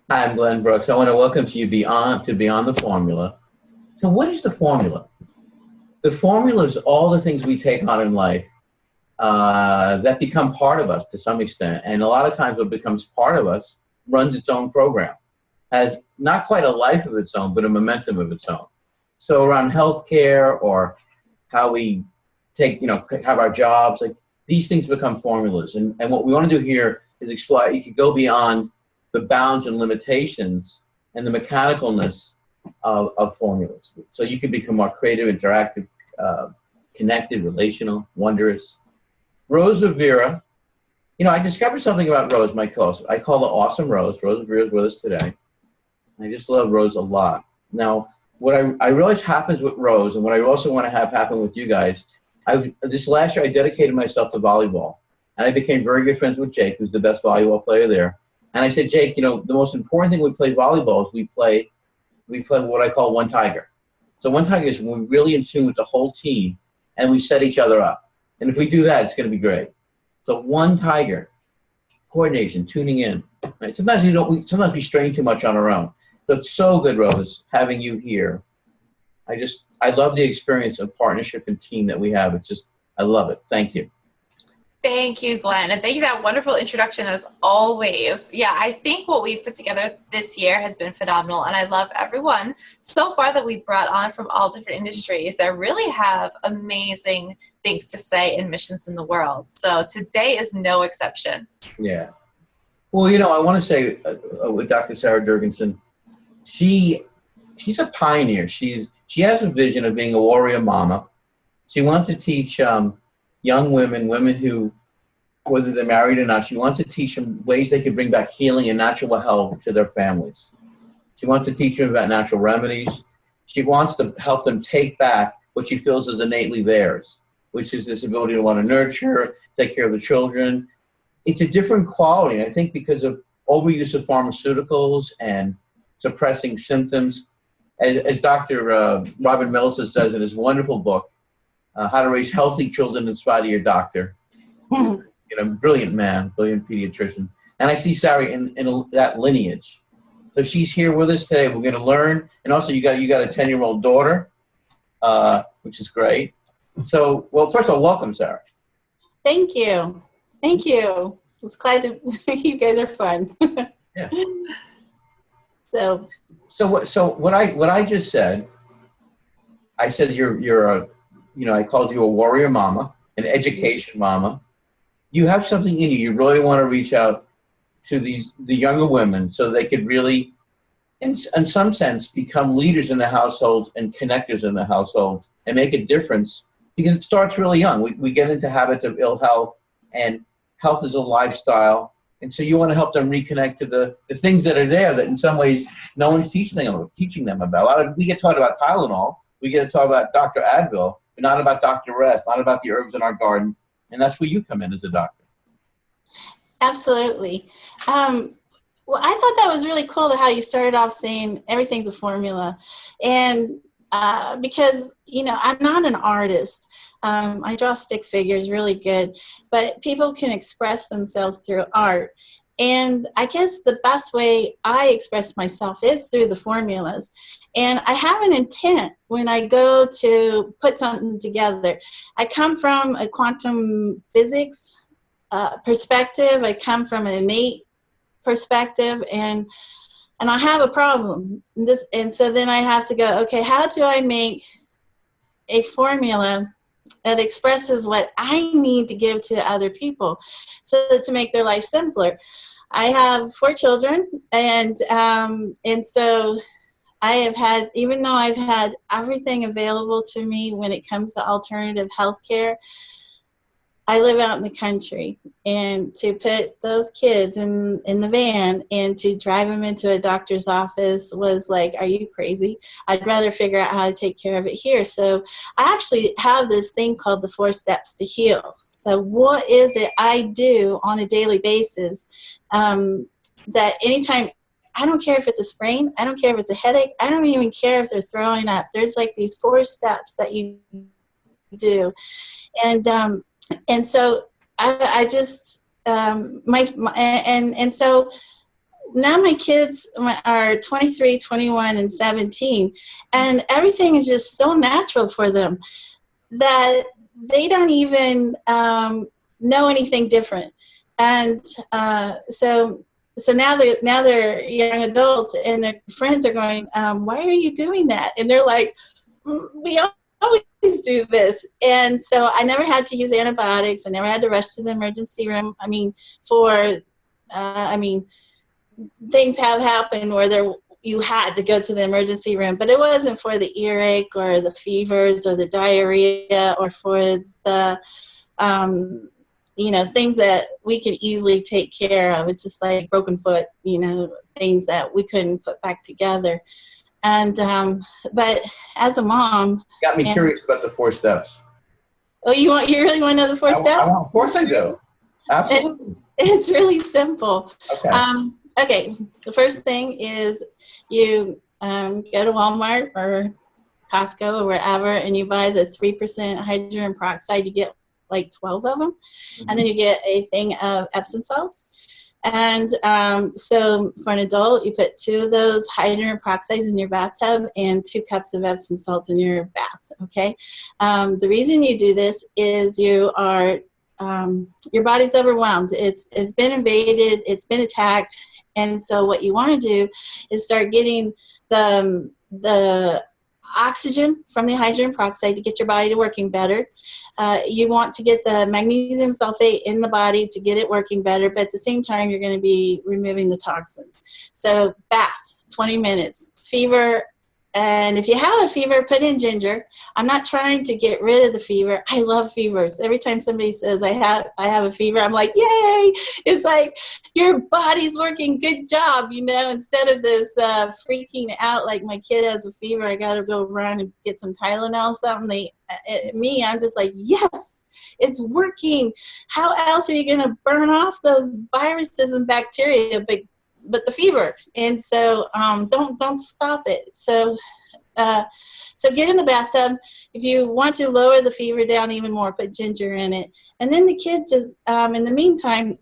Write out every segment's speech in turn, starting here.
Hi, I'm Glenn Brooks. I want to welcome you Beyond the Formula. So what is the formula? The formula is all the things we take on in life that become part of us to some extent. And a lot of times what becomes part of us runs its own program, has not quite a life of its own, but a momentum of its own. So around healthcare or how we have our jobs, like these things become formulas. And what we want to do here is explore, you could go beyond the bounds and limitations and the mechanicalness of formulas. So you can become more creative, interactive, connected, relational, wondrous. Rose Rivera, I discovered something about Rose, my co-host. I call her Awesome Rose. Rose Rivera is with us today. I just love Rose a lot. Now, what I realize happens with Rose, and what I also want to have happen with you guys, this last year I dedicated myself to volleyball. And I became very good friends with Jake, who's the best volleyball player there. And I said, Jake, the most important thing we play volleyball is we play what I call one tiger. So one tiger is when we're really in tune with the whole team, and we set each other up. And if we do that, it's going to be great. So one tiger, coordination, tuning in. Right? Sometimes we strain too much on our own. So it's so good, Rose, having you here. I love the experience of partnership and team that we have. I love it. Thank you. Thank you, Glenn. And thank you for that wonderful introduction as always. Yeah, I think what we've put together this year has been phenomenal. And I love everyone so far that we've brought on from all different industries that really have amazing things to say and missions in the world. So today is no exception. Yeah. Well, I want to say with Dr. Sara Jernigan, she's a pioneer. She has a vision of being a warrior mama. She wants to teach young women who, whether they're married or not, she wants to teach them ways they can bring back healing and natural health to their families. She wants to teach them about natural remedies. She wants to help them take back what she feels is innately theirs, which is this ability to want to nurture, take care of the children. It's a different quality, I think, because of overuse of pharmaceuticals and suppressing symptoms. As Dr. Robin Millicent says in his wonderful book, How to Raise Healthy Children in Spite of Your Doctor. Brilliant man, brilliant pediatrician. And I see Sara in that lineage. So she's here with us today. We're going to learn. And also you got a 10-year-old daughter, which is great. So, well, first of all, welcome, Sara. Thank you. Thank you. It's glad that you guys are fun. Yeah. So what I just said, I said I called you a warrior mama, an education mama. You have something in you. You really want to reach out to the younger women so they could really, in some sense, become leaders in the household and connectors in the household and make a difference, because it starts really young. We get into habits of ill health, and health is a lifestyle. And so you want to help them reconnect to the things that are there that in some ways no one's teaching them about. We get taught about Tylenol. We get taught about Dr. Advil, but not about Dr. Rest, not about the herbs in our garden. And that's where you come in as a doctor. absolutely. Well, I thought that was really cool how you started off saying everything's a formula. And because, I'm not an artist. I draw stick figures really good, but people can express themselves through art. And I guess the best way I express myself is through the formulas. And I have an intent when I go to put something together. I come from a quantum physics perspective. I come from an innate perspective, and I have a problem. And so then I have to go, okay, how do I make a formula that expresses what I need to give to other people so that to make their life simpler? I have 4 children, and so I have had, even though I've had everything available to me when it comes to alternative healthcare, I live out in the country, and to put those kids in the van and to drive them into a doctor's office was like, are you crazy? I'd rather figure out how to take care of it here. So I actually have this thing called the 4 steps to heal. So what is it I do on a daily basis that anytime, I don't care if it's a sprain, I don't care if it's a headache, I don't even care if they're throwing up. There's like these 4 steps that you do. And so I just, so now my kids are 23, 21, and 17, and everything is just so natural for them that they don't even know anything different. And so now they're young adults, and their friends are going, why are you doing that? And they're like, we always do this. And so I never had to use antibiotics. I never had to rush to the emergency room. I mean, things have happened where you had to go to the emergency room, but it wasn't for the earache or the fevers or the diarrhea or for the, things that we can easily take care of. It's just like broken foot, things that we couldn't put back together. And, but as a mom. Got me curious about the 4 steps. Oh, you really want to know the 4 steps? Of course I do. Absolutely. It's really simple. Okay. Okay. The first thing is you go to Walmart or Costco or wherever, and you buy the 3% hydrogen peroxide. You get like 12 of them. Mm-hmm. And then you get a thing of Epsom salts. And so for an adult, you put 2 of those hydrogen peroxides in your bathtub and 2 cups of Epsom salts in your bath, okay? The reason you do this is your body's overwhelmed. It's been invaded, it's been attacked, and so what you want to do is start getting the oxygen from the hydrogen peroxide to get your body to working better. You want to get the magnesium sulfate in the body to get it working better, but at the same time, you're going to be removing the toxins. So bath, 20 minutes. Fever, and if you have a fever, put in ginger. I'm not trying to get rid of the fever. I love fevers. Every time somebody says I have a fever, I'm like, yay! It's like your body's working. Good job, instead of this freaking out like my kid has a fever, I got to go run and get some Tylenol or something. I'm just like, yes, it's working. How else are you going to burn off those viruses and bacteria? But the fever, and so don't stop it. So get in the bathtub. If you want to lower the fever down even more, put ginger in it, and then the kid just in the meantime,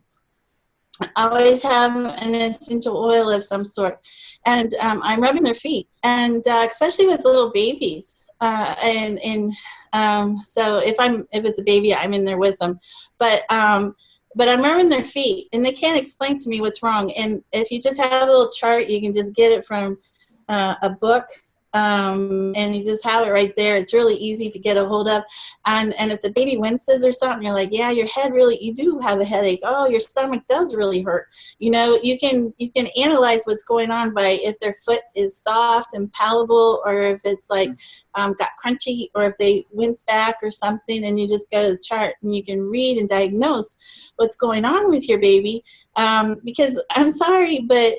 always have an essential oil of some sort, and I'm rubbing their feet, and especially with little babies. So if it's a baby, I'm in there with them, but I'm rubbing their feet, and they can't explain to me what's wrong. And if you just have a little chart, you can just get it from a book, and you just have it right there. It's really easy to get a hold of. And if the baby winces or something, you're like, yeah, you do have a headache. Oh, your stomach does really hurt. You can analyze what's going on by if their foot is soft and palatable, or if it's like got crunchy, or if they wince back or something, and you just go to the chart and you can read and diagnose what's going on with your baby. Because I'm sorry, but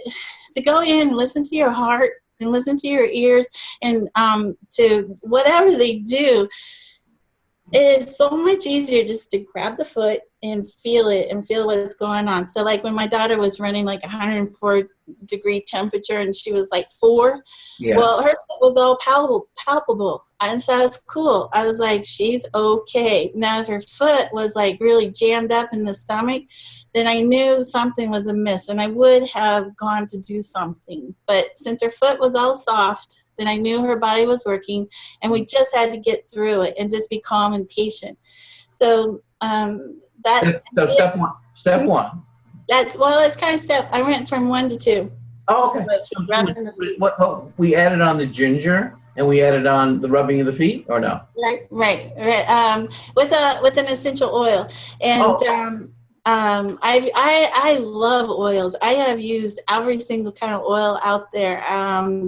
to go in and listen to your heart and listen to your ears and to whatever they do, it is so much easier just to grab the foot and feel it and feel what's going on. So like when my daughter was running like 104-degree temperature and she was like 4, yeah. Well, her foot was all palpable. And so it's cool. I was like, she's okay. Now if her foot was like really jammed up in the stomach, then I knew something was amiss and I would have gone to do something. But since her foot was all soft, then I knew her body was working, and we just had to get through it and just be calm and patient. So step one. It's kind of step. I went from 1 to 2. Oh, okay. So we added on the ginger and we added on the rubbing of the feet, or no? Right. With an essential oil, and I love oils. I have used every single kind of oil out there.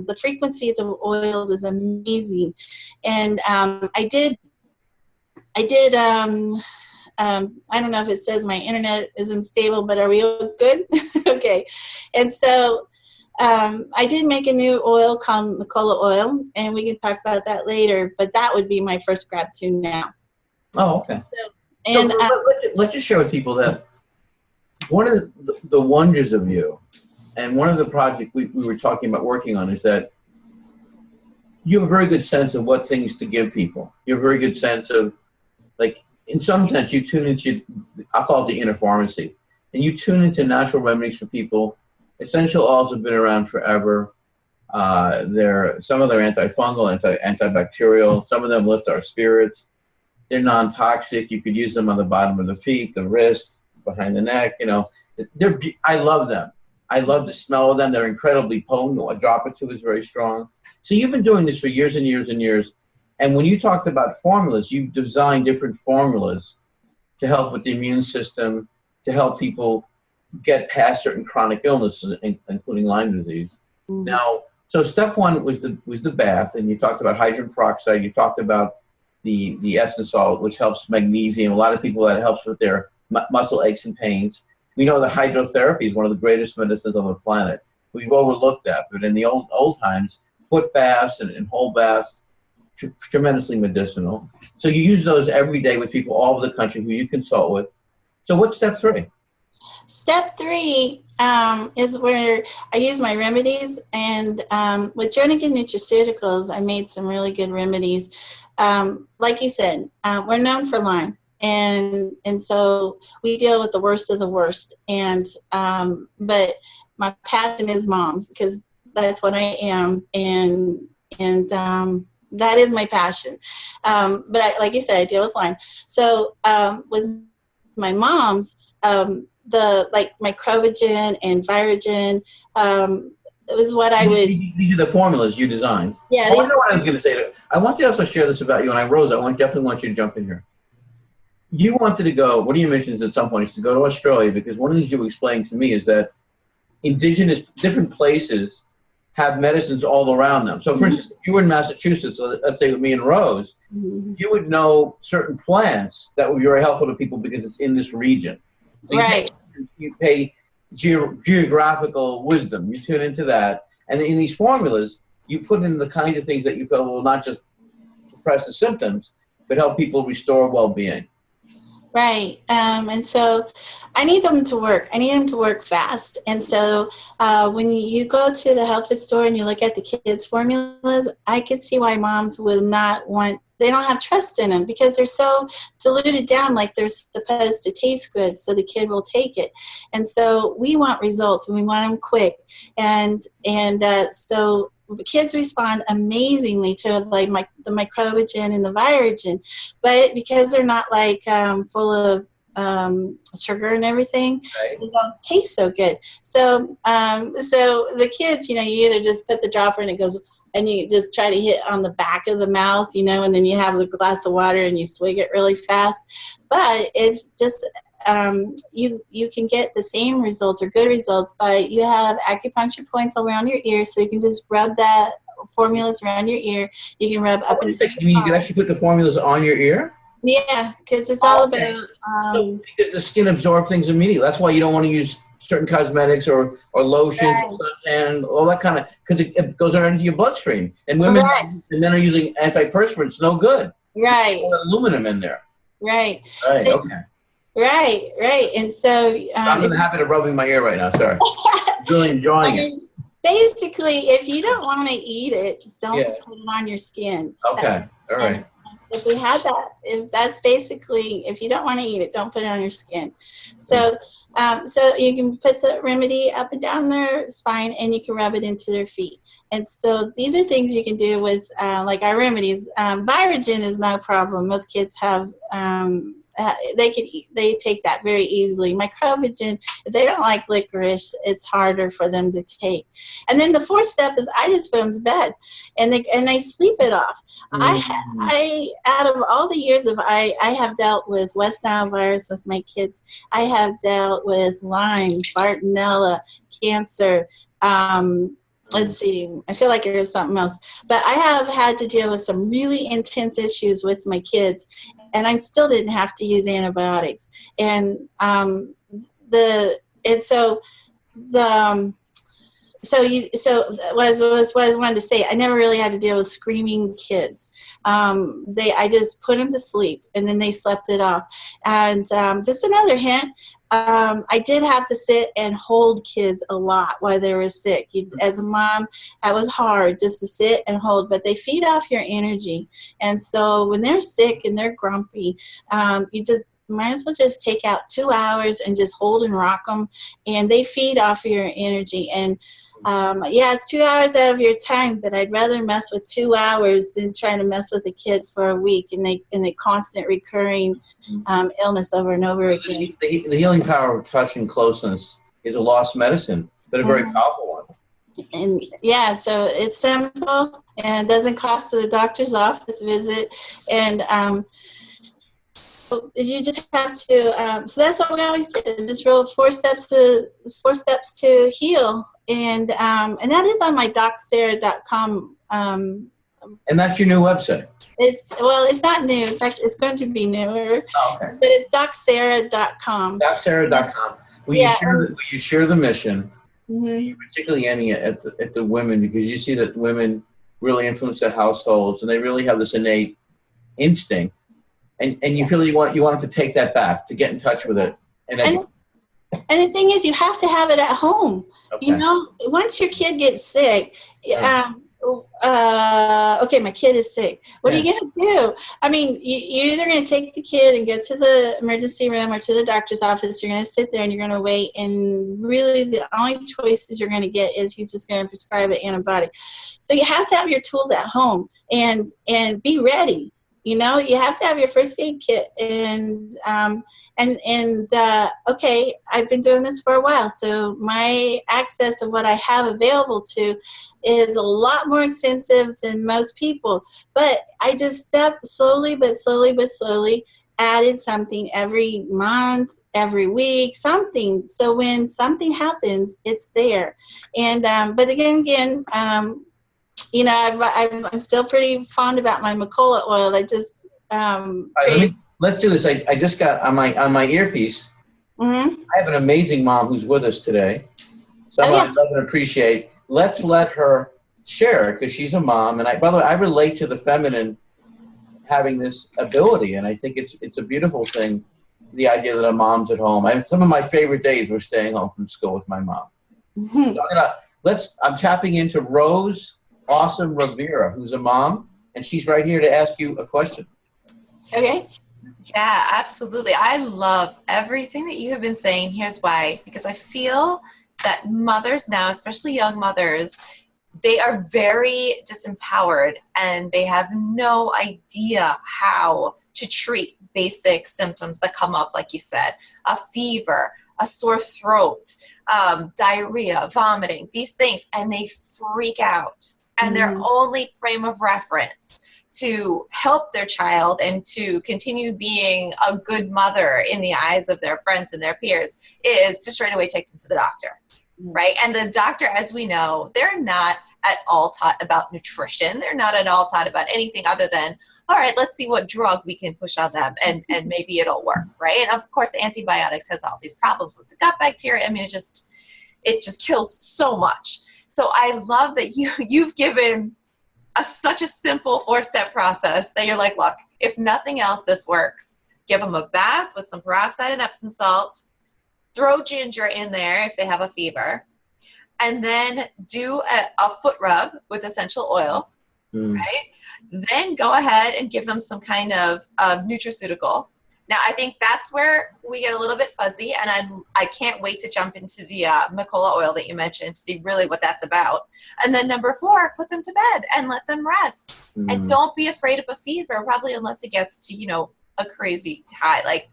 The frequencies of oils is amazing, and I did. I don't know if it says my internet is unstable, but are we good? Okay. And so I did make a new oil called Macola oil, and we can talk about that later, but that would be my first grab to now. Oh, okay. So let's just share with people that one of the wonders of you, and one of the projects we were talking about working on, is that you have a very good sense of what things to give people. You have a very good sense of, like, in some sense, you tune into, I'll call it the inner pharmacy, and you tune into natural remedies for people Essential oils have been around forever. Some of them are antifungal, antibacterial. Some of them lift our spirits. They're non-toxic. You could use them on the bottom of the feet, the wrist, behind the neck. I love them. I love the smell of them. They're incredibly potent. A drop or two is very strong. So you've been doing this for years and years and years. And when you talked about formulas, you've designed different formulas to help with the immune system, to help people get past certain chronic illnesses, including Lyme disease. Mm-hmm. Now, so step one was the bath, and you talked about hydrogen peroxide. You talked about the Epsom salt, which helps magnesium. A lot of people, that helps with their muscle aches and pains. We know that hydrotherapy is one of the greatest medicines on the planet. We've overlooked that, but in the old times, foot baths and whole baths, tremendously medicinal. So you use those every day with people all over the country who you consult with. So what's step three? Step three is where I use my remedies, and with Jernigan Nutraceuticals, I made some really good remedies. Like you said, we're known for Lyme, and so we deal with the worst of the worst. And but my passion is moms, because that's what I am, and that is my passion. But like you said, I deal with Lyme. So with my moms, the microbigen and virogen was what I would. These are the formulas you designed. Yeah. I know what I was going to say. I want to also share this about you, and Rose, I definitely want you to jump in here. You wanted to go. One of your missions at some point is to go to Australia, because one of the things you were explaining to me is that indigenous different places have medicines all around them. So, for instance, if you were in Massachusetts, let's say with me and Rose, you would know certain plants that would be very helpful to people because it's in this region. So right. You pay geographical wisdom. You tune into that. And in these formulas, you put in the kinds of things that you feel will not just suppress the symptoms, but help people restore well-being. Right. And so I need them to work. I need them to work fast. And so when you go to the health food store and you look at the kids' formulas, I could see why moms would not want, they don't have trust in them, because they're so diluted down, like they're supposed to taste good, so the kid will take it. And so we want results, and we want them quick. And so kids respond amazingly to the microbigen and the virogen, but because they're not full of sugar and everything, right, they don't taste so good. So so the kids, you either just put the dropper and it goes, and you just try to hit on the back of the mouth, and then you have a glass of water and you swig it really fast. But it just you can get the same results or good results by, you have acupuncture points around your ear, so you can just rub that formulas around your ear. You can rub up and down. You mean you can actually put the formulas on your ear? Yeah, because it's all about so the skin absorbs things immediately. That's why you don't want to use certain cosmetics or lotions, right, and all that kind of, because it goes right into your bloodstream. And women and men are using antiperspirants, no good. Right. There's aluminum in there. Right. Right. So, okay. Right. And so I'm in the habit of rubbing my ear right now. Sorry. Really enjoying it. Basically, if you don't want to eat it, don't put it on your skin. Okay. All right. If we had that, if you don't want to eat it, don't put it on your skin. So so you can put the remedy up and down their spine, and you can rub it into their feet. And so these are things you can do with our remedies. Virogen is no problem. Most kids have they take that very easily. Microbigen, if they don't like licorice, it's harder for them to take. And then the fourth step is I just put them to bed, and they sleep it off. Mm-hmm. I out of all the years of I have dealt with West Nile virus with my kids. I have dealt with Lyme, Bartonella, cancer. Let's see, I feel like there's something else. But I have had to deal with some really intense issues with my kids, and I still didn't have to use antibiotics. And what I wanted to say, I never really had to deal with screaming kids. I just put them to sleep, and then they slept it off. And just another hint, I did have to sit and hold kids a lot while they were sick. As a mom, that was hard, just to sit and hold, but they feed off your energy. And so when they're sick and they're grumpy, might as well just take out 2 hours and just hold and rock them, and they feed off of your energy. And yeah, it's 2 hours out of your time, but I'd rather mess with 2 hours than trying to mess with a kid for a week and a constant recurring illness over and over again. The healing power of touch and closeness is a lost medicine, but a very powerful one. And yeah, so it's simple and doesn't cost the doctor's office visit. And so you just have to. So that's what we always do. Is this real 4 steps to heal, and that is on my docsara.com. And that's your new website. It's not new. It's going to be newer. Oh, okay. But it's docsara.com. Docsara.com. Will you share the mission? Mm-hmm. Particularly aiming at the women, because you see that women really influence their households, and they really have this innate instinct, and you feel you want them to take that back, to get in touch with it. And the thing is, you have to have it at home. Okay. You know, once your kid gets sick, okay, my kid is sick. What are you going to do? I mean, you're either going to take the kid and go to the emergency room or to the doctor's office. You're going to sit there and you're going to wait. And really the only choices you're going to get is he's just going to prescribe an antibiotic. So you have to have your tools at home and be ready. You know, you have to have your first aid kit okay, I've been doing this for a while, so my access of what I have available to is a lot more extensive than most people. But I just slowly added something every month, every week, something. So when something happens, it's there. And but again, you know, I'm still pretty fond about my Macola oil. I just let's do this. I just got on my earpiece. Mm-hmm. I have an amazing mom who's with us today. Someone I love and appreciate. Let's let her share it, because she's a mom. And by the way, I relate to the feminine having this ability, and I think it's a beautiful thing. The idea that a mom's at home. Some of my favorite days were staying home from school with my mom. Mm-hmm. So I'm tapping into Rose Awesome Rivera, who's a mom, and she's right here to ask you a question. Okay. Yeah, absolutely. I love everything that you have been saying. Here's why. Because I feel that mothers now, especially young mothers, they are very disempowered and they have no idea how to treat basic symptoms that come up, like you said, a fever, a sore throat, diarrhea, vomiting, these things, and they freak out. And their only frame of reference to help their child and to continue being a good mother in the eyes of their friends and their peers is to straight away take them to the doctor, right? And the doctor, as we know, they're not at all taught about nutrition. They're not at all taught about anything other than, all right, let's see what drug we can push on them and maybe it'll work, right? And of course, antibiotics has all these problems with the gut bacteria. I mean, it just kills so much. So I love that you've given such a simple 4-step process that you're like, look, if nothing else, this works. Give them a bath with some peroxide and Epsom salt. Throw ginger in there if they have a fever. And then do a foot rub with essential oil, right? Then go ahead and give them some kind of nutraceutical. Now, I think that's where we get a little bit fuzzy, and I can't wait to jump into the Macola oil that you mentioned to see really what that's about. And then number 4, put them to bed and let them rest. And don't be afraid of a fever, probably unless it gets to, you know, a crazy high. Like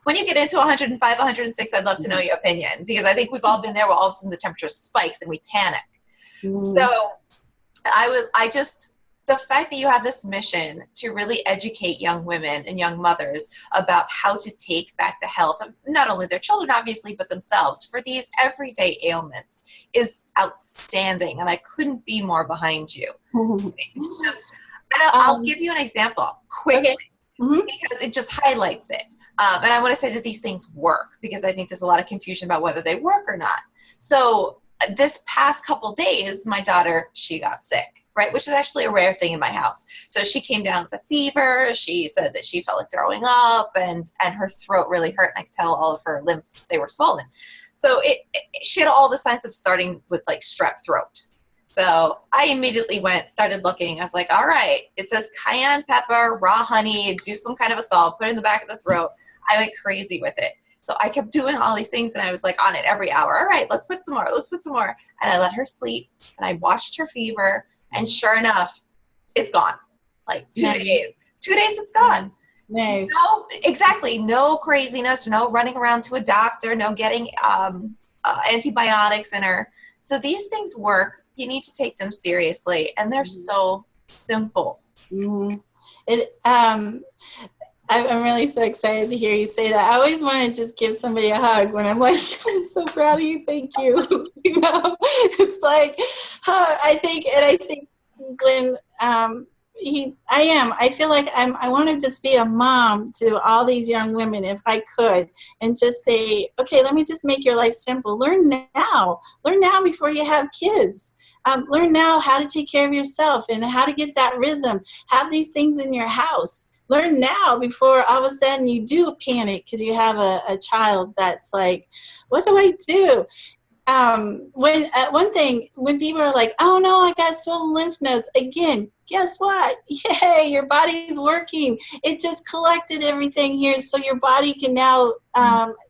when you get into 105, 106, I'd love to know your opinion, because I think we've all been there where all of a sudden the temperature spikes and we panic. So the fact that you have this mission to really educate young women and young mothers about how to take back the health of not only their children, obviously, but themselves for these everyday ailments is outstanding. And I couldn't be more behind you. It's just, I'll give you an example quickly, because it just highlights it. And I want to say that these things work, because I think there's a lot of confusion about whether they work or not. So this past couple days, my daughter, she got sick. Right, which is actually a rare thing in my house. So she came down with a fever. She said that she felt like throwing up, and her throat really hurt. And I could tell all of her lymphs, they were swollen. So she had all the signs of starting with like strep throat. So I immediately started looking. I was like, all right, it says cayenne pepper, raw honey, do some kind of a salt, put it in the back of the throat. I went crazy with it. So I kept doing all these things, and I was like on it every hour. All right, let's put some more. Let's put some more. And I let her sleep, and I watched her fever, and sure enough, it's gone. Like 2 days. 2 days, it's gone. Nice. No, exactly. No craziness. No running around to a doctor. No getting antibiotics in her. So these things work. You need to take them seriously, and they're so simple. Mm-hmm. I'm really so excited to hear you say that. I always want to just give somebody a hug when I'm like, I'm so proud of you. Thank you. You know, it's like, I think Glenn, I feel like I want to just be a mom to all these young women if I could, and just say, okay, let me just make your life simple. Learn now before you have kids. Learn now how to take care of yourself and how to get that rhythm. Have these things in your house. Learn now before all of a sudden you do panic because you have a child that's like, what do I do? One thing, when people are like, oh no, I got swollen lymph nodes, again, guess what? Yay, your body's working. It just collected everything here so your body can now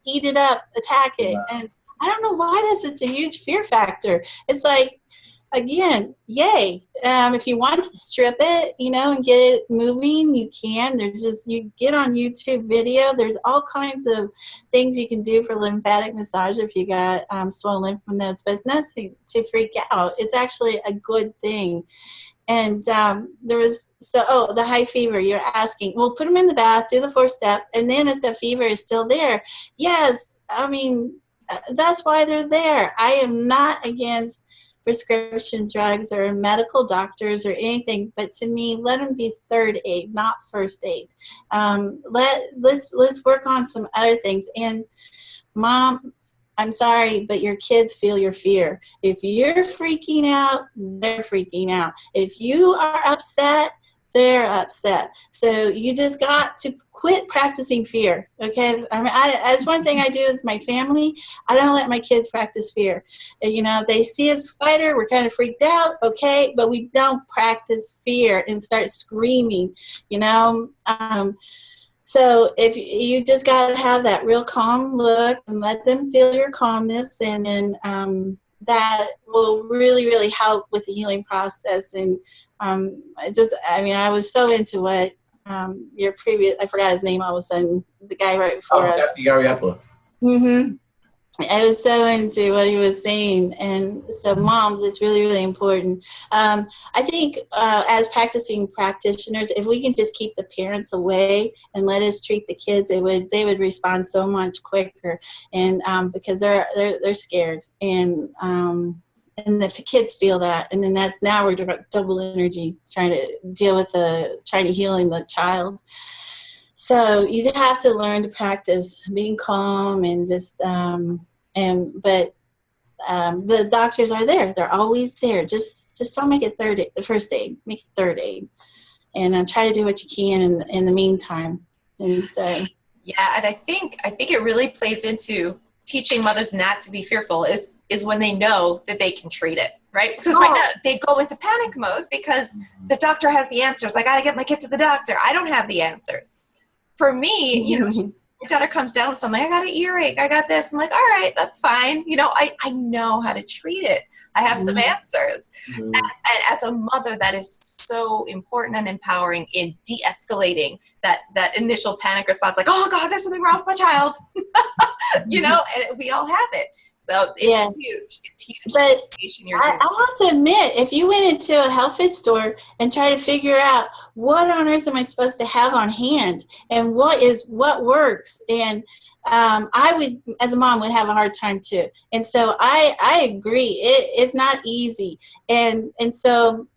eat it up, attack it. And I don't know why that's such a huge fear factor. It's like, again, yay. If you want to strip it, you know, and get it moving, you can. You get on YouTube video. There's all kinds of things you can do for lymphatic massage if you got swollen lymph nodes, but it's nothing to freak out. It's actually a good thing. And the high fever, you're asking, well, put them in the bath, do the 4-step, and then if the fever is still there, yes, I mean, that's why they're there. I am not against prescription drugs or medical doctors or anything, but to me, let them be third aid, not first aid. Let's work on some other things. And mom, I'm sorry, but your kids feel your fear. If you're freaking out, they're freaking out. If you are upset, they're upset. So you just got to quit practicing fear, okay? I mean, that's one thing I do is my family. I don't let my kids practice fear. You know, they see a spider, we're kind of freaked out, okay? But we don't practice fear and start screaming, you know? So if you just got to have that real calm look and let them feel your calmness, and then that will really, really help with the healing process. And I was so into what your previous, I forgot his name all of a sudden, the guy right before us. Dr. Gary. Mm-hmm. I was so into what he was saying. And so moms, it's really, really important. I think as practicing practitioners, if we can just keep the parents away and let us treat the kids, they would respond so much quicker. And because they're scared. And if the kids feel that, and then now we're double energy trying to deal with trying to healing the child. So you have to learn to practice being calm and just, but the doctors are there. They're always there. Just don't make it first aid. Make it third aid, and try to do what you can in the meantime. And so, yeah, and I think it really plays into teaching mothers not to be fearful is when they know that they can treat it, right? Because right now they go into panic mode because the doctor has the answers. I got to get my kid to the doctor. I don't have the answers. For me, you know, my daughter comes down with something. I got an earache. I got this. I'm like, all right, that's fine. You know, I know how to treat it. I have some answers. And as a mother, that is so important and empowering in de-escalating that initial panic response, like, oh God, there's something wrong with my child. You know, and we all have it. So it's huge. It's huge. But I have to admit, if you went into a health food store and tried to figure out what on earth am I supposed to have on hand and what works, and I would, as a mom, would have a hard time too. And so I agree. It's not easy. And so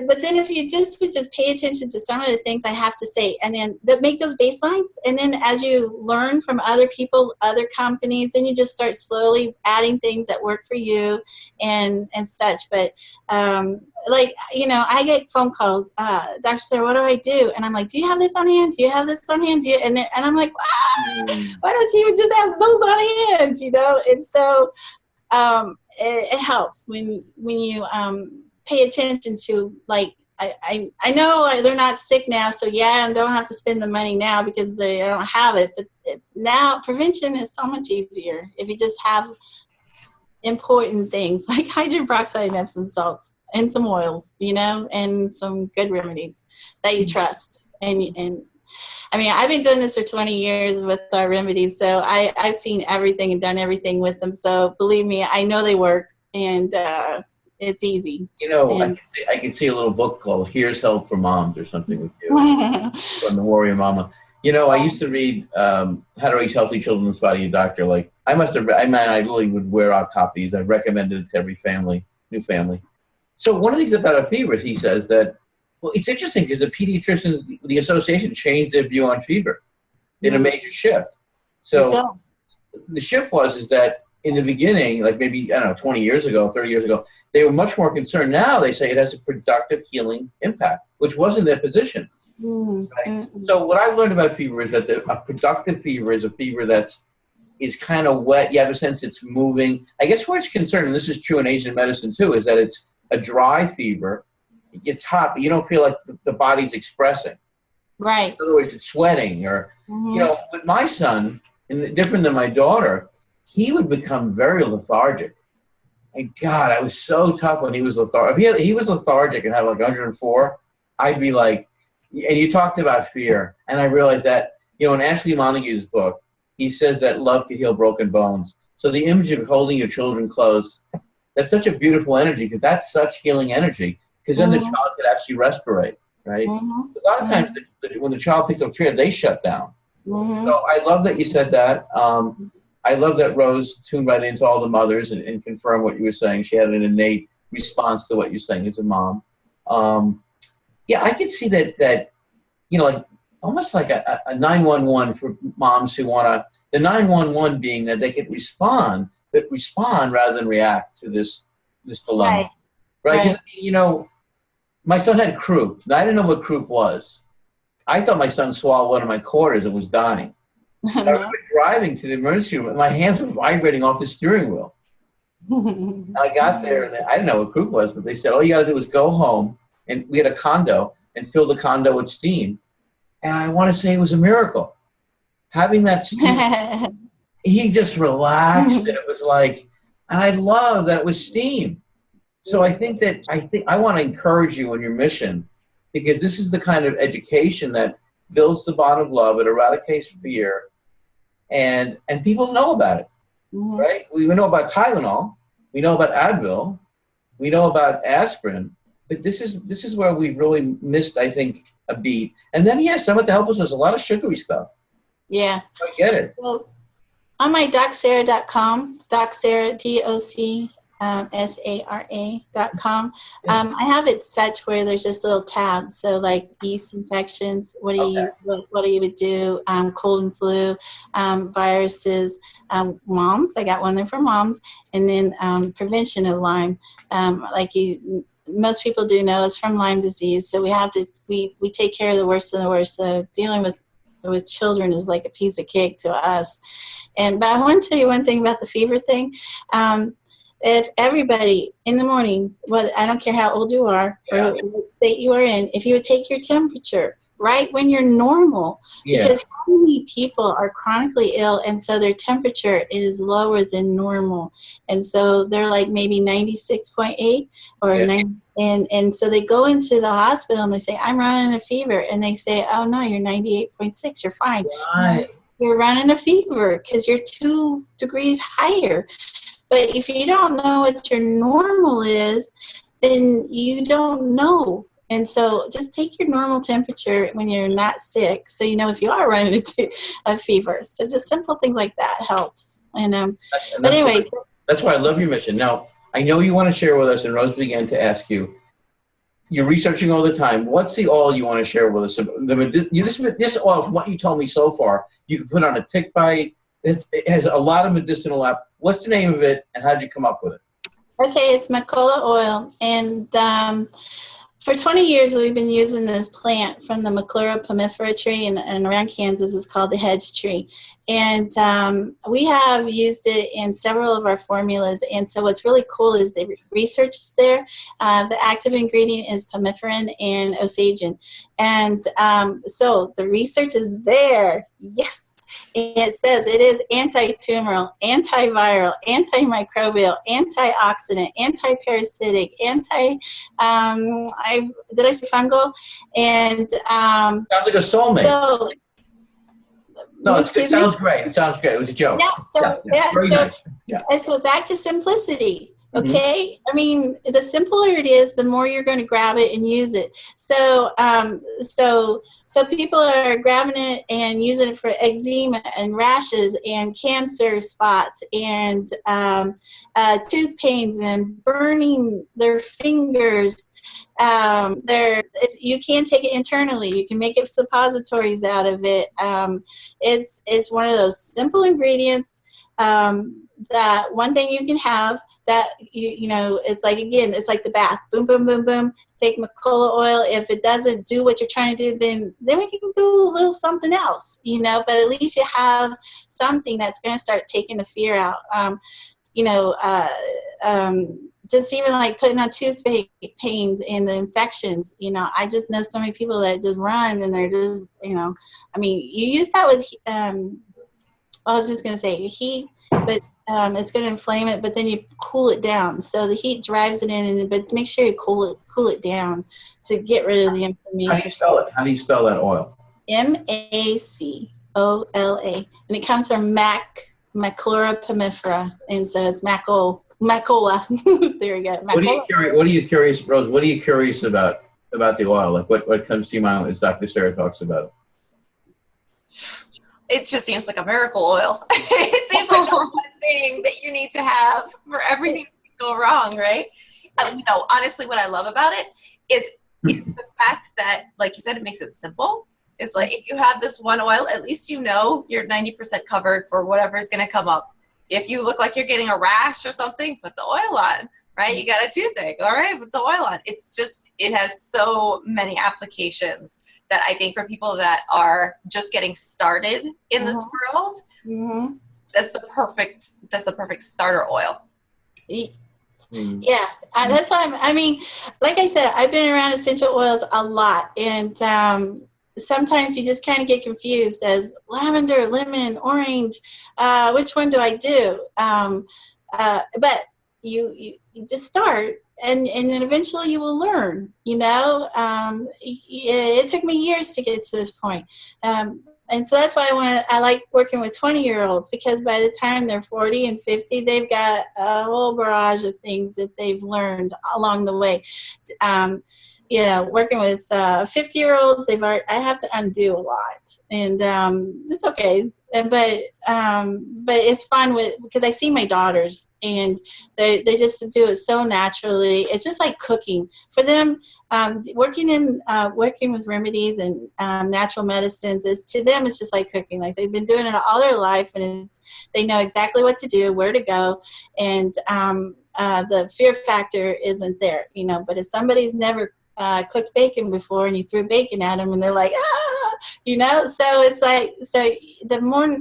but then if you would just pay attention to some of the things I have to say, and then make those baselines, and then as you learn from other people, other companies, then you just start slowly adding things that work for you and such. But like, you know, I get phone calls, Dr. Sarah, what do I do? And I'm like, do you have this on hand? Do you have this on hand? And I'm like, why don't you just have those on hand? You know, and so it helps when you pay attention to, like, I know they're not sick now, so yeah, I don't have to spend the money now because I don't have it. But now prevention is so much easier if you just have important things like hydrogen peroxide and Epsom salts and some oils, and some good remedies that you trust. And I mean, I've been doing this for 20 years with our remedies, so I've seen everything and done everything with them. So believe me, I know they work, and it's easy. I can see a little book called "Here's Help for Moms" or something with you from the Warrior Mama. I used to read How to Raise Healthy Children Inspired Your Doctor. Like I literally would wear out copies. I recommended it to every new family. So one of the things about a fever, he says that, well, it's interesting because the pediatricians, the association changed their view on fever in a major shift. So the shift is that in the beginning, like maybe, 20 years ago, 30 years ago, they were much more concerned. Now they say it has a productive healing impact, which wasn't their position. Right? So what I've learned about fever is that a productive fever is a fever is kind of wet. You have a sense it's moving. I guess where it's concerned, and this is true in Asian medicine too, is that it's a dry fever. It gets hot, but you don't feel like the body's expressing. Right. In other words, it's sweating or, with my son, and different than my daughter, he would become very lethargic. And God, I was so tough when he was lethargic. If he was lethargic and had like 104, I'd be like, and you talked about fear. And I realized that, in Ashley Montague's book, he says that love can heal broken bones. So the image of holding your children close, that's such a beautiful energy because that's such healing energy because then the child could actually respirate, right? A lot of times when the child picks up fear, they shut down. So I love that you said that. I love that Rose tuned right into all the mothers and confirmed what you were saying. She had an innate response to what you're saying as a mom. Yeah, I can see that like almost like a 911 for moms who want to, the 911 being that they could respond rather than react to this dilemma. Right? My son had croup. Now, I didn't know what croup was. I thought my son swallowed one of my quarters and was dying. I remember driving to the emergency room, and my hands were vibrating off the steering wheel. I got there, and I didn't know what croup was, but they said, all you got to do is go home, and we had a condo, and fill the condo with steam. And I want to say it was a miracle. Having that steam, he just relaxed, and it was like, and I love that it was steam. So I think I want to encourage you on your mission, because this is the kind of education that builds the bond of love, it eradicates fear, and people know about it, right? We know about Tylenol, we know about Advil, we know about aspirin, but this is where we really missed, I think, a beat. And then some of the help us was a lot of sugary stuff. Yeah, I get it. Well, on my DocSara.com, DocSara, DocSara.com. I have it set where there's just little tabs. So like yeast infections, what do you would do? Cold and flu, viruses, moms. I got one there for moms, and then prevention of Lyme. Most people do know it's from Lyme disease. So we have to we take care of the worst of the worst. So dealing with children is like a piece of cake to us. But I want to tell you one thing about the fever thing. If everybody in the morning, I don't care how old you are or what state you are in, if you would take your temperature right when you're normal, because so many people are chronically ill, and so their temperature is lower than normal, and so they're like maybe 96.8 or 90, and so they go into the hospital and they say, I'm running a fever, and they say, oh no, you're 98.6, you're fine. Right. You're running a fever because you're 2 degrees higher. But if you don't know what your normal is, then you don't know. And so just take your normal temperature when you're not sick, so you know if you are running a fever. So just simple things like that helps. But anyways. That's why I love your mission. Now, I know you want to share with us, and Rose began to ask you, you're researching all the time. What's the oil you want to share with us? This oil, from what you told me so far, you can put on a tick bite. It has a lot of medicinal app. What's the name of it, and how did you come up with it? Okay, it's Macola oil. And for 20 years, we've been using this plant from the Maclura pomifera tree, and around Kansas it's called the hedge tree. And we have used it in several of our formulas. And so what's really cool is the research is there. The active ingredient is pomiferin and osagen. And so the research is there. Yes. And it says it is anti-tumoral, antiviral, antimicrobial, antioxidant, anti-parasitic, did I say fungal? And Sounds like a soulmate. so No, it sounds great. It sounds great. It was a joke. Very nice. Yeah. And so back to simplicity. Mm-hmm. Okay. I mean, the simpler it is, the more you're going to grab it and use it. So, so people are grabbing it and using it for eczema and rashes and cancer spots and tooth pains and burning their fingers. You can take it internally. You can make it suppositories out of it. It's one of those simple ingredients. That one thing you can have that you know, it's like, again, it's like the bath. Boom, boom, boom, boom. Take Macola oil. If it doesn't do what you're trying to do, then we can do a little something else, you know. But at least you have something that's going to start taking the fear out. Just even like putting on tooth pains and the infections, you know, I just know so many people that just run and they're just, you know, I mean, you use that with, I was just going to say heat, but it's going to inflame it, but then you cool it down. So the heat drives it in, but make sure you cool it down to get rid of the inflammation. How do you spell it? How do you spell that oil? Macola. And it comes from Maclura pomifera. And so it's Macola. There you go. Macola. What are you curious, Rose? What are you curious about the oil? Like what comes to your mind as Dr. Sara talks about it? It just seems like a miracle oil. It seems like the one thing that you need to have for everything to go wrong, right? You know, honestly, what I love about it is it's the fact that, like you said, it makes it simple. It's like if you have this one oil, at least you know you're 90% covered for whatever is going to come up. If you look like you're getting a rash or something, put the oil on, right? You got a toothache, all right, put the oil on. It's just, it has so many applications that I think for people that are just getting started in this world, that's the perfect starter oil. Yeah, that's why I mean, like I said, I've been around essential oils a lot, and sometimes you just kind of get confused as lavender, lemon, orange, which one do I do? But you just start. And then eventually you will learn, you know. It took me years to get to this point. And so that's why I like working with 20-year-olds, because by the time they're 40 and 50, they've got a whole barrage of things that they've learned along the way. You know, working with 50-year-olds, I have to undo a lot, and it's okay. But it's fun because I see my daughters, and they just do it so naturally. It's just like cooking for them. Working with remedies and natural medicines to them, it's just like cooking. Like they've been doing it all their life, and they know exactly what to do, where to go, and the fear factor isn't there, you know. But if somebody's never cooked bacon before and you threw bacon at them and they're like, you know, so it's like, so the more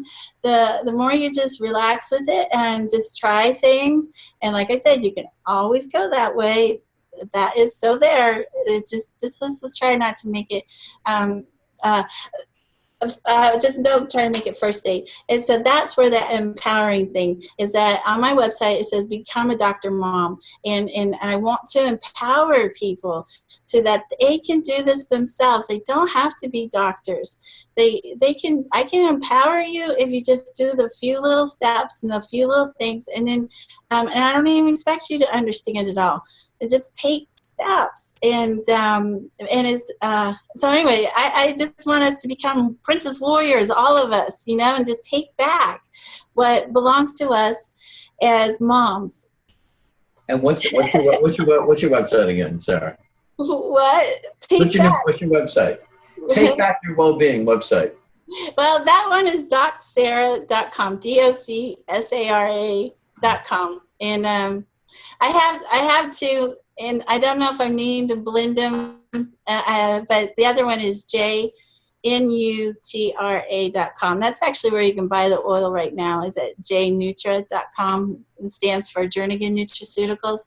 you just relax with it and just try things. And like I said, you can always go that way. That is so there. It just let's try not to make it, just don't try to make it first aid. And so that's where that empowering thing is. That on my website it says become a doctor mom, and I want to empower people so that they can do this themselves. They don't have to be doctors. I can empower you if you just do the few little steps and a few little things, and then and I don't even expect you to understand it all. Just take steps, and it's so anyway, I just want us to become princess warriors, all of us, you know, and just take back what belongs to us as moms. And what's your website again, Sara? What? What's your website? Take Back Your Wellbeing website. Well, that one is docsara.com, docsara.com, and I have to and I don't know if I'm needing to blend them, but the other one is jnutra.com. That's actually where you can buy the oil right now, is at jnutra.com. It stands for Jernigan Nutraceuticals.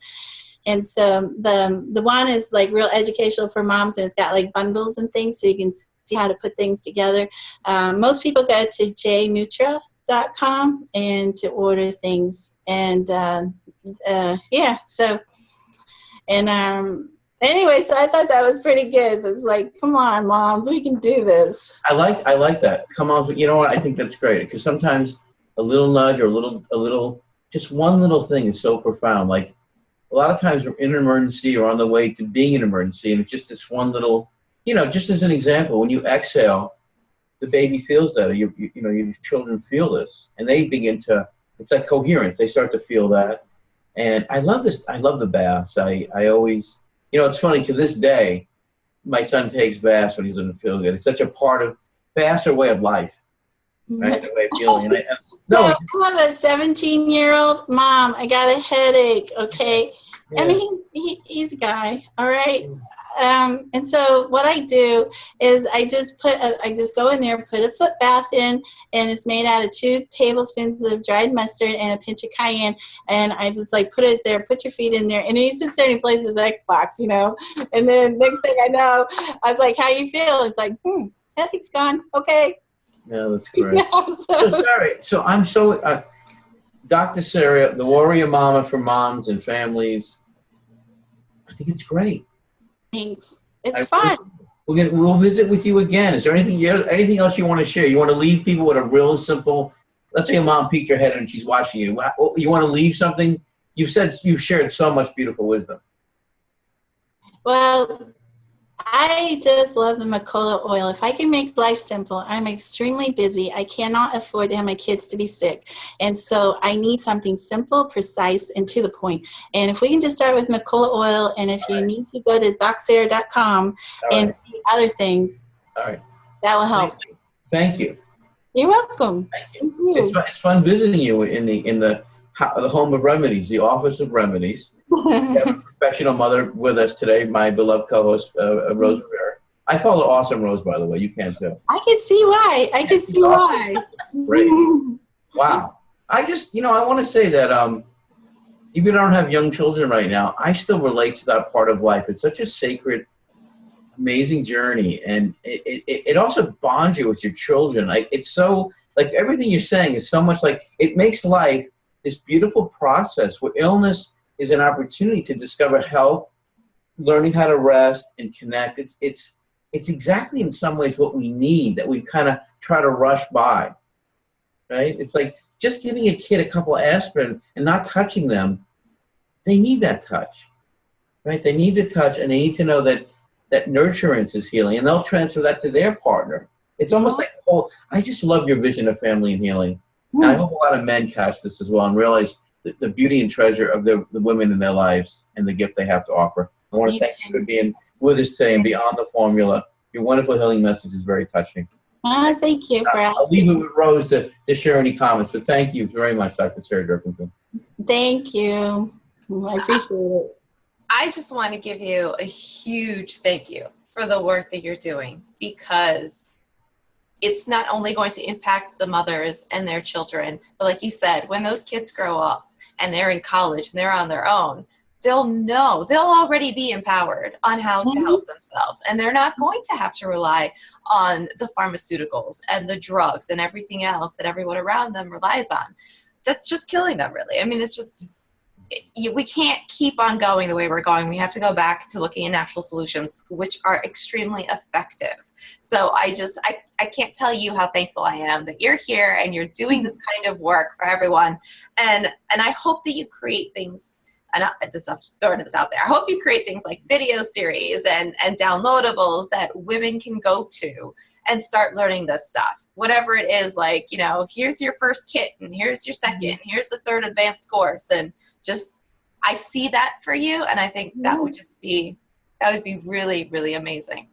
And so the one is like real educational for moms, and it's got like bundles and things so you can see how to put things together. Most people go to jnutra.com and to order things. And yeah, so, and anyway, so I thought that was pretty good. It's like, come on, moms, we can do this. I like that. Come on, you know what? I think that's great, because sometimes a little nudge or a little, just one little thing is so profound. Like, a lot of times we're in an emergency or on the way to being an emergency, and it's just this one little, just as an example, when you exhale, the baby feels that, or your children feel this, and they begin to, it's like coherence. They start to feel that. And I love this. I love the baths. I always, it's funny, to this day, my son takes baths when he doesn't feel good. It's such a part of, baths are a way of life, right? A way of feeling. So I have a 17-year-old mom. I got a headache. Okay. Yeah. I mean, he's a guy. All right. And so what I do is I just go in there, put a foot bath in, and it's made out of 2 tablespoons of dried mustard and a pinch of cayenne. And I just like put it there, put your feet in there. And he sits there and he plays his Xbox, And then next thing I know, I was like, how you feel? It's like, headache's gone. Okay. Yeah, that's great. So I'm so, Dr. Sara, the Warrior Mama for moms and families. I think it's great. Thanks. It's fun. We'll visit with you again. Is there anything else you want to share? You want to leave people with a real simple, let's say a mom peeked her head and she's watching you. You want to leave something? You've shared so much beautiful wisdom. Well, I just love the Macola oil. If I can make life simple, I'm extremely busy. I cannot afford to have my kids to be sick. And so I need something simple, precise, and to the point. And if we can just start with Macola oil, and if you need to go to docsara.com and see other things, that will help. Thank you. You're welcome. Thank you. It's fun visiting you in the home of remedies, the office of remedies. We have a professional mother with us today, my beloved co-host, Rose Rivera. I call her Awesome Rose, by the way. You can't tell. I can see why. Great. Wow. I want to say that even though I don't have young children right now, I still relate to that part of life. It's such a sacred, amazing journey. And it also bonds you with your children. Like, it's so, like, everything you're saying is so much like, it makes life this beautiful process where illness is an opportunity to discover health, learning how to rest and connect. It's exactly in some ways what we need, that we kind of try to rush by, right? It's like just giving a kid a couple of aspirin and not touching them. They need that touch, right? They need the touch, and they need to know that nurturance is healing, and they'll transfer that to their partner. It's almost like, I just love your vision of family and healing. And I hope a lot of men catch this as well and realize the beauty and treasure of the women in their lives and the gift they have to offer. I want to thank you for being with us today and Beyond the Formula. Your wonderful healing message is very touching. Thank you for asking. I'll leave it with Rose to share any comments, but thank you very much, Dr. Sara Jernigan. Thank you. I appreciate it. I just want to give you a huge thank you for the work that you're doing, because it's not only going to impact the mothers and their children, but like you said, when those kids grow up and they're in college and they're on their own, they'll already be empowered on how to help themselves. And they're not going to have to rely on the pharmaceuticals and the drugs and everything else that everyone around them relies on. That's just killing them, really. I mean, it's just, we can't keep on going the way we're going. We have to go back to looking at natural solutions, which are extremely effective. So I can't tell you how thankful I am that you're here and you're doing this kind of work for everyone. And I hope that you create things, and I'm just throwing this out there, I hope you create things like video series and downloadables that women can go to and start learning this stuff. Whatever it is, like, here's your first kit, and here's your second, here's the third advanced course, and just, I see that for you, and I think that would be really, really amazing.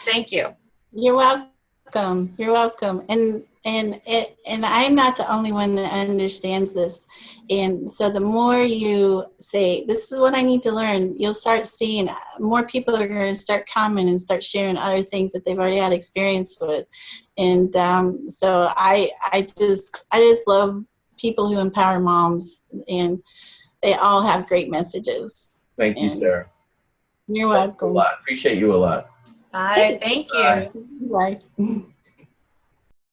Thank you. You're welcome. You're welcome. And and I'm not the only one that understands this. And so the more you say, this is what I need to learn, you'll start seeing more people are going to start coming and start sharing other things that they've already had experience with. And so I just love people who empower moms, and they all have great messages. Thank you, Sarah. You're welcome. Appreciate you a lot. Bye. Thank you. Bye.